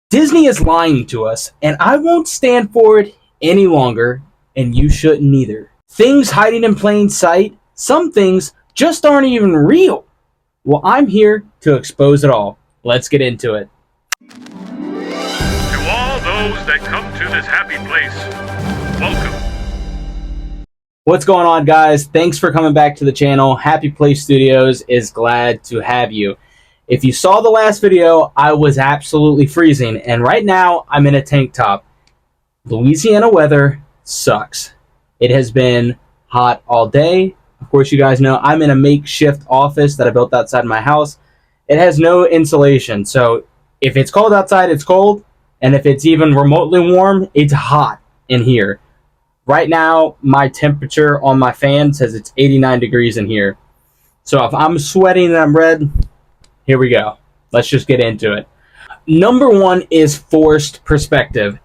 Disney is lying to us, and I won't stand for it any longer, and you shouldn't either. Things hiding in plain sight, some things just aren't even real. Well, I'm here to expose it all. Let's get into it. To all those that come to this happy place, welcome. What's going on, guys? Thanks for coming back to the channel. Happy Place Studios is glad to have you. If you saw the last video, I was absolutely freezing, and right now I'm in a tank top. Louisiana weather sucks. It has been hot all day. Of course, you guys know I'm in a makeshift office that I built outside my house. It has no insulation, so if it's cold outside, it's cold, and if it's even remotely warm, it's hot in here. Right now, my temperature on my fan says it's 89 degrees in here. So if I'm sweating and I'm red, here we go. Let's just get into it. Number one is forced perspective.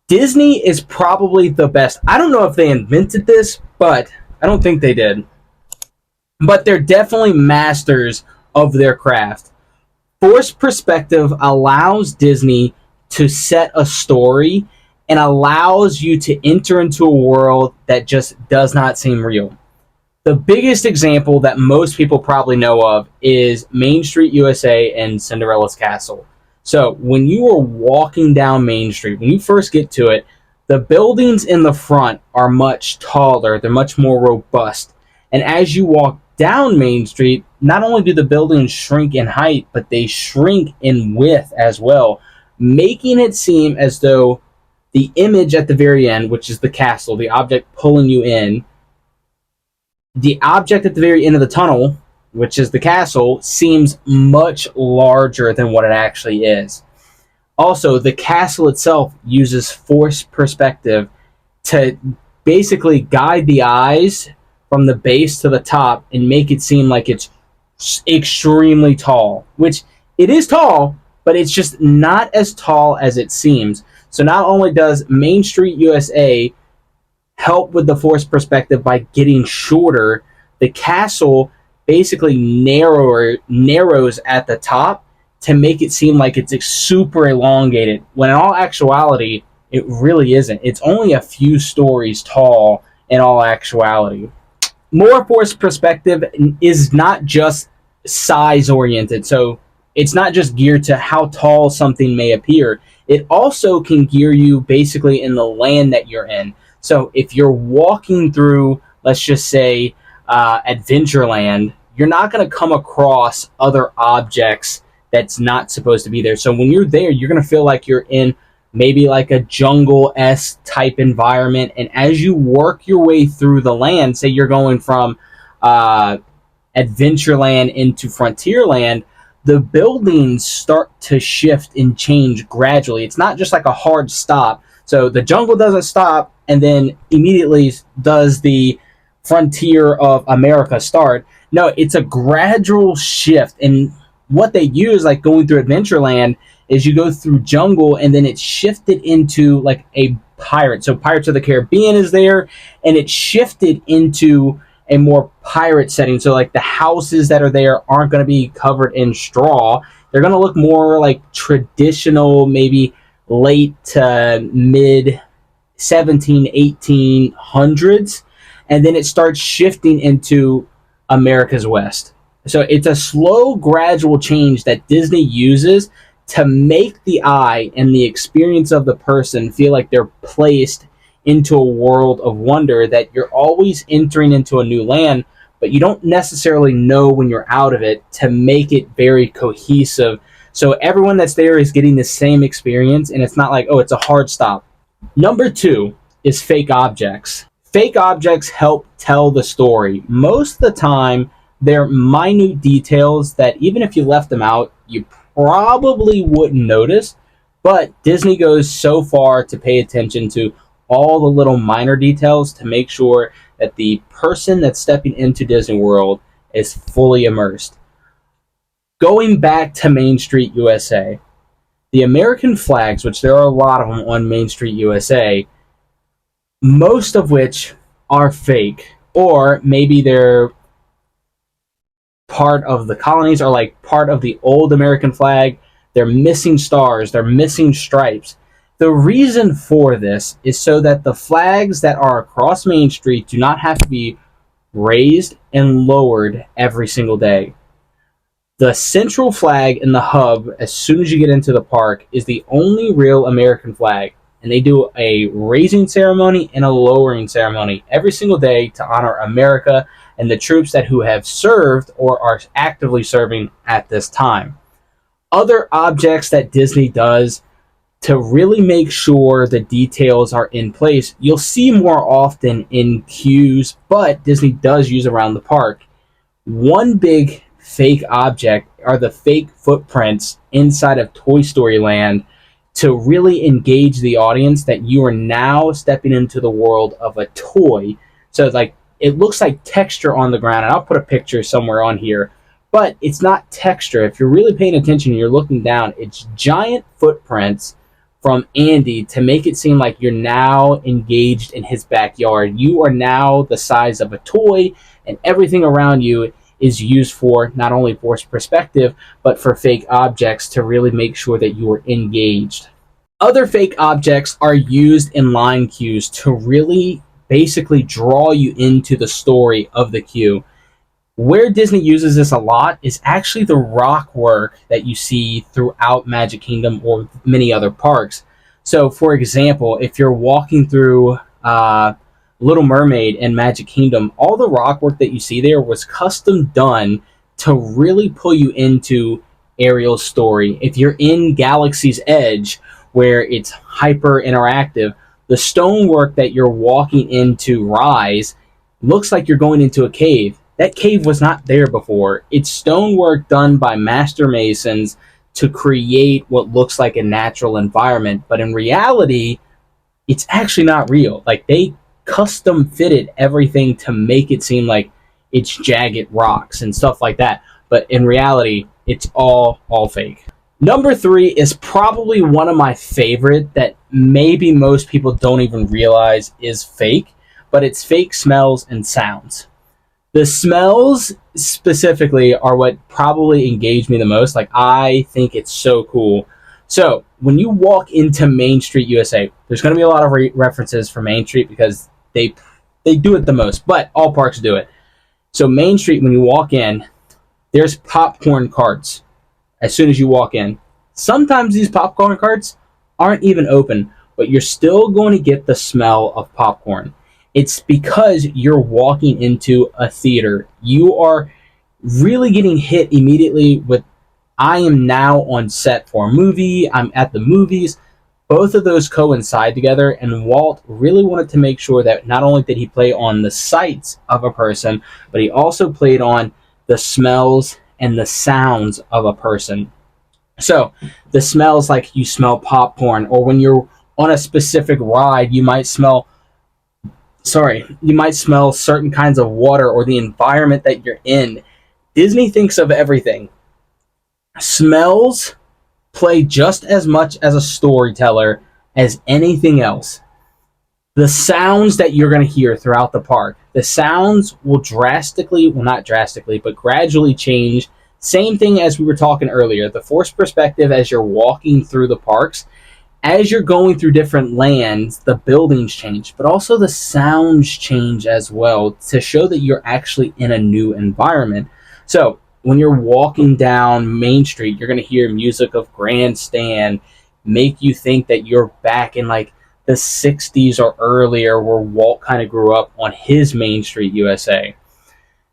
Disney is probably the best. I don't know if they invented this, but I don't think they did. But they're definitely masters of their craft. Forced perspective allows Disney to set a story and allows you to enter into a world that just does not seem real. The biggest example that most people probably know of is Main Street USA and Cinderella's Castle. So when you are walking down Main Street, when you first get to it, the buildings in the front are much taller, they're much more robust. And as you walk down Main Street, not only do the buildings shrink in height, but they shrink in width as well, making it seem as though the image at the very end, which is the castle, the object pulling you in, the object at the very end of the tunnel, which is the castle, seems much larger than what it actually is. Also, the castle itself uses forced perspective to basically guide the eyes from the base to the top and make it seem like it's extremely tall, which it is tall, but it's just not as tall as it seems. So not only does Main Street USA help with the forced perspective by getting shorter, the castle basically narrows at the top to make it seem like it's super elongated, when in all actuality it really isn't. It's only a few stories tall in all actuality. More forced perspective is not just size oriented, so it's not just geared to how tall something may appear. It also can gear you basically in the land that you're in. So if you're walking through, let's just say, Adventureland, you're not going to come across other objects that's not supposed to be there. So when you're there, you're going to feel like you're in maybe like a jungle-esque type environment. And as you work your way through the land, say you're going from Adventureland into Frontierland, the buildings start to shift and change gradually. It's not just like a hard stop. So the jungle doesn't stop and then immediately does the frontier of America start. No, it's a gradual shift. And what they use, like going through Adventureland, is you go through jungle and then it's shifted into like a pirate. So Pirates of the Caribbean is there, and it's shifted into a more pirate setting. So like the houses that are there aren't going to be covered in straw. They're going to look more like traditional, maybe late to mid 1800s, and then it starts shifting into America's West. So it's a slow, gradual change that Disney uses to make the eye and the experience of the person feel like they're placed into a world of wonder, that you're always entering into a new land, but you don't necessarily know when you're out of it, to make it very cohesive. So everyone that's there is getting the same experience, and it's not like, oh, it's a hard stop. Number two is fake objects. Fake objects help tell the story. Most of the time, they're minute details that even if you left them out, you probably wouldn't notice, but Disney goes so far to pay attention to all the little minor details to make sure that the person that's stepping into Disney World is fully immersed. Going back to Main Street USA, the American flags, which there are a lot of them on Main Street USA, most of which are fake, or maybe they're part of the colonies, or like part of the old American flag they're missing stars, they're missing stripes. The reason for this is so that the flags that are across Main Street do not have to be raised and lowered every single day. The central flag in the hub, as soon as you get into the park, is the only real American flag. And they do a raising ceremony and a lowering ceremony every single day to honor America and the troops that who have served or are actively serving at this time. Other objects that Disney does to really make sure the details are in place, you'll see more often in queues, but Disney does use around the park. One big fake object are the fake footprints inside of Toy Story Land to really engage the audience that you are now stepping into the world of a toy. So like it looks like texture on the ground, and I'll put a picture somewhere on here, but it's not texture. If you're really paying attention and you're looking down, it's giant footprints from Andy to make it seem like you're now engaged in his backyard. You are now the size of a toy, and everything around you is used for not only forced perspective, but for fake objects to really make sure that you are engaged. Other fake objects are used in line queues to really basically draw you into the story of the queue. Where Disney uses this a lot is actually the rock work that you see throughout Magic Kingdom or many other parks. So, for example, if you're walking through Little Mermaid and Magic Kingdom, all the rock work that you see there was custom done to really pull you into Ariel's story. If you're in Galaxy's Edge, where it's hyper interactive, the stonework that you're walking into Rise looks like you're going into a cave. That cave was not there before. It's stonework done by master masons to create what looks like a natural environment, but in reality, it's actually not real. Like, they custom fitted everything to make it seem like it's jagged rocks and stuff like that, but in reality, it's all fake. Number 3 is probably one of my favorite that maybe most people don't even realize is fake, but it's fake smells and sounds. The smells specifically are what probably engage me the most. Like, I think it's so cool. So when you walk into Main Street USA, there's going to be a lot of references for Main Street because they do it the most, but all parks do it. So Main Street, when you walk in, there's popcorn carts as soon as you walk in. Sometimes these popcorn carts aren't even open, but you're still going to get the smell of popcorn. It's because you're walking into a theater. You are really getting hit immediately with, I am now on set for a movie, I'm at the movies. Both of those coincide together, and Walt really wanted to make sure that not only did he play on the sights of a person, but he also played on the smells and the sounds of a person. So the smells, like you smell popcorn, or when you're on a specific ride, you might smell certain kinds of water or the environment that you're in. Disney thinks of everything. Smells play just as much as a storyteller as anything else. The sounds that you're going to hear throughout the park, the sounds will gradually change. Same thing as we were talking earlier, the forced perspective as you're walking through the parks. As you're going through different lands, the buildings change, but also the sounds change as well to show that you're actually in a new environment. So when you're walking down Main Street, you're going to hear music of Grandstand, make you think that you're back in like the 60s or earlier, where Walt kind of grew up on his Main Street USA.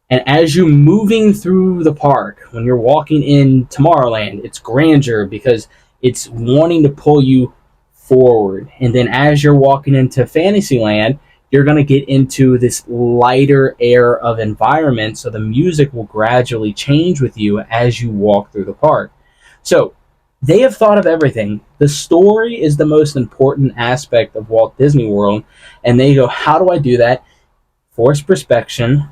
And as you're moving through the park, when you're walking in Tomorrowland, it's grandeur because it's wanting to pull you forward. And then as you're walking into Fantasyland, you're going to get into this lighter air of environment, so the music will gradually change with you as you walk through the park. So they have thought of everything. The story is the most important aspect of Walt Disney World, and they go, how do I do that? Forced perspective,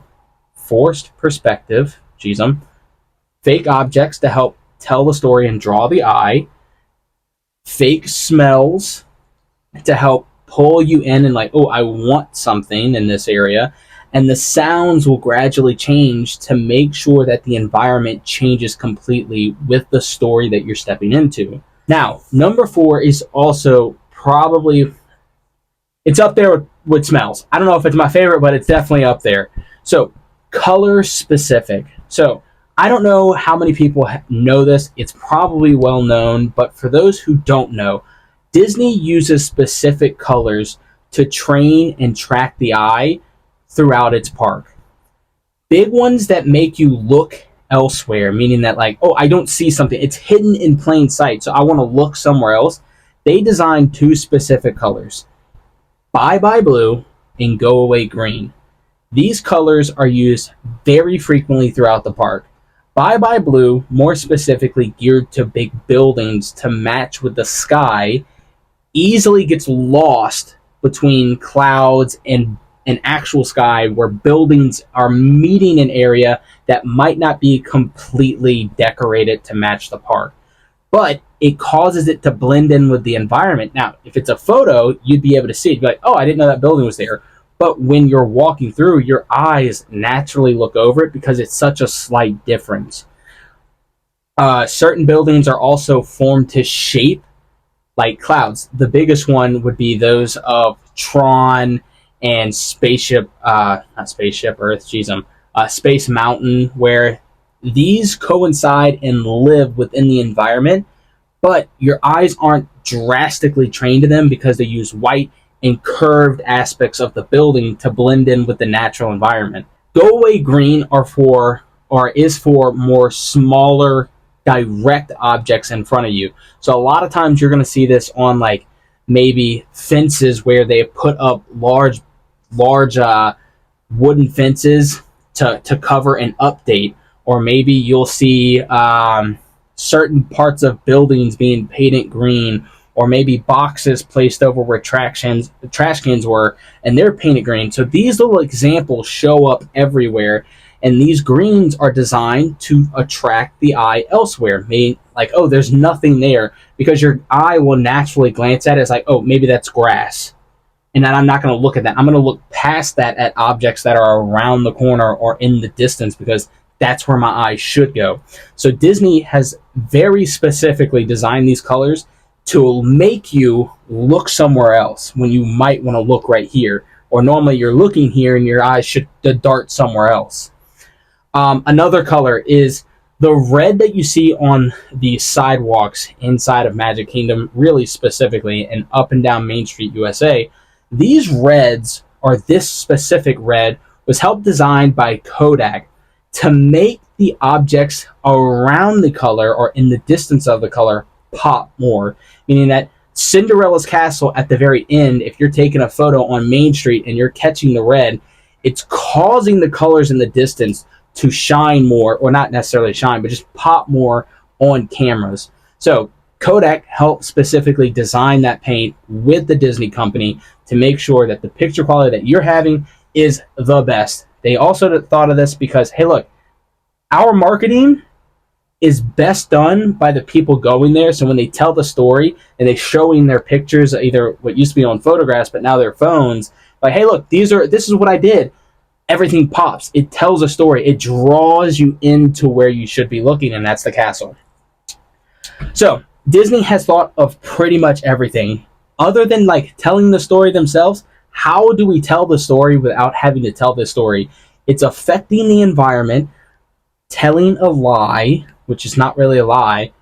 fake objects to help tell the story and draw the eye, fake smells to help pull you in and like, oh, I want something in this area, and the sounds will gradually change to make sure that the environment changes completely with the story that you're stepping into. Now, number 4 is also probably, it's up there with smells. I don't know if it's my favorite, but it's definitely up there. So, color specific. So, I don't know how many people know this. It's probably well known, but for those who don't know, Disney uses specific colors to train and track the eye throughout its park. Big ones that make you look elsewhere, meaning that, like, oh, I don't see something. It's hidden in plain sight, so I want to look somewhere else. They designed 2 specific colors, Bye Bye Blue and Go Away Green. These colors are used very frequently throughout the park. Bye Bye Blue, more specifically geared to big buildings to match with the sky, easily gets lost between clouds and an actual sky where buildings are meeting an area that might not be completely decorated to match the park. But it causes it to blend in with the environment. Now, if it's a photo, you'd be able to see it. You'd be like, oh, I didn't know that building was there. But when you're walking through, your eyes naturally look over it because it's such a slight difference. Certain buildings are also formed to shape like clouds. The biggest one would be those of Tron and not Spaceship Earth, Space Mountain, where these coincide and live within the environment, but your eyes aren't drastically trained to them because they use white and curved aspects of the building to blend in with the natural environment. Go Away Green is for more smaller direct objects in front of you. So a lot of times you're going to see this on like maybe fences where they put up large wooden fences to cover an update, or maybe you'll see certain parts of buildings being painted green, or maybe boxes placed over where trash cans were and they're painted green. So these little examples show up everywhere, and these greens are designed to attract the eye elsewhere, meaning like, oh, there's nothing there, because your eye will naturally glance at it as like, oh, maybe that's grass. And then I'm not going to look at that. I'm going to look past that at objects that are around the corner or in the distance, because that's where my eye should go. So Disney has very specifically designed these colors to make you look somewhere else when you might want to look right here. Or normally you're looking here and your eyes should dart somewhere else. Another color is the red that you see on the sidewalks inside of Magic Kingdom, really specifically, and up and down Main Street, USA. These reds, or this specific red, was helped designed by Kodak to make the objects around the color or in the distance of the color pop more. Meaning that Cinderella's castle at the very end, if you're taking a photo on Main Street and you're catching the red, it's causing the colors in the distance to shine more, or not necessarily shine, but just pop more on cameras. So Kodak helped specifically design that paint with the Disney company to make sure that the picture quality that you're having is the best. They also thought of this because, hey, look, our marketing is best done by the people going there. So when they tell the story and they're showing their pictures, either what used to be on photographs, but now they're phones, like, hey, look, this is what I did. Everything pops. It tells a story. It draws you into where you should be looking, and that's the castle. So Disney has thought of pretty much everything. Other than like telling the story themselves, how do we tell the story without having to tell the story? It's affecting the environment, telling a lie, which is not really a lie,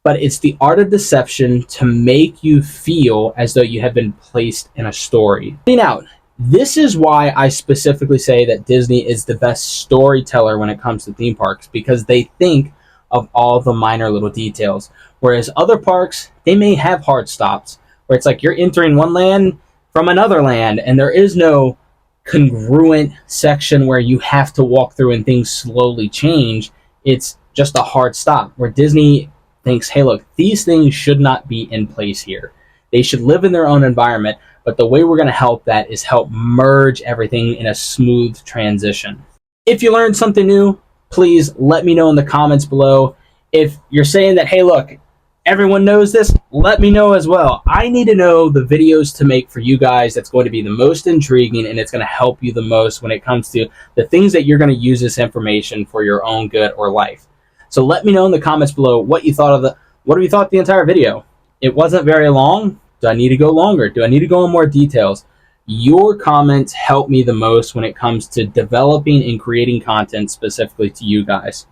but it's the art of deception to make you feel as though you have been placed in a story. Now, this is why I specifically say that Disney is the best storyteller when it comes to theme parks, because they think of all the minor little details. Whereas other parks, they may have hard stops, where it's like you're entering one land from another land, and there is no congruent section where you have to walk through and things slowly change. It's just a hard stop, where Disney thinks, hey, look, these things should not be in place here. They should live in their own environment, but the way we're going to help that is help merge everything in a smooth transition. If you learned something new, please let me know in the comments below. If you're saying that, hey, look, everyone knows this, let me know as well. I need to know the videos to make for you guys that's going to be the most intriguing and it's going to help you the most when it comes to the things that you're going to use this information for your own good or life. So let me know in the comments below what you thought of the entire video. It wasn't very long. Do I need to go longer? Do I need to go in more details? Your comments help me the most when it comes to developing and creating content specifically to you guys.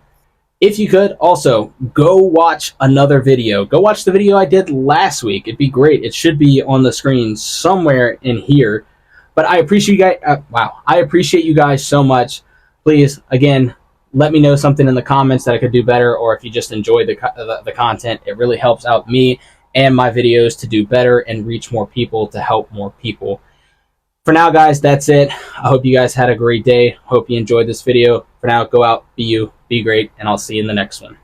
If you could, also, go watch another video. Go watch the video I did last week. It'd be great. It should be on the screen somewhere in here. But I appreciate you guys. I appreciate you guys so much. Please, again, let me know something in the comments that I could do better, or if you just enjoyed the content. It really helps out me and my videos to do better and reach more people, to help more people. For now, guys, that's it. I hope you guys had a great day. Hope you enjoyed this video. For now, go out, be you, be great, and I'll see you in the next one.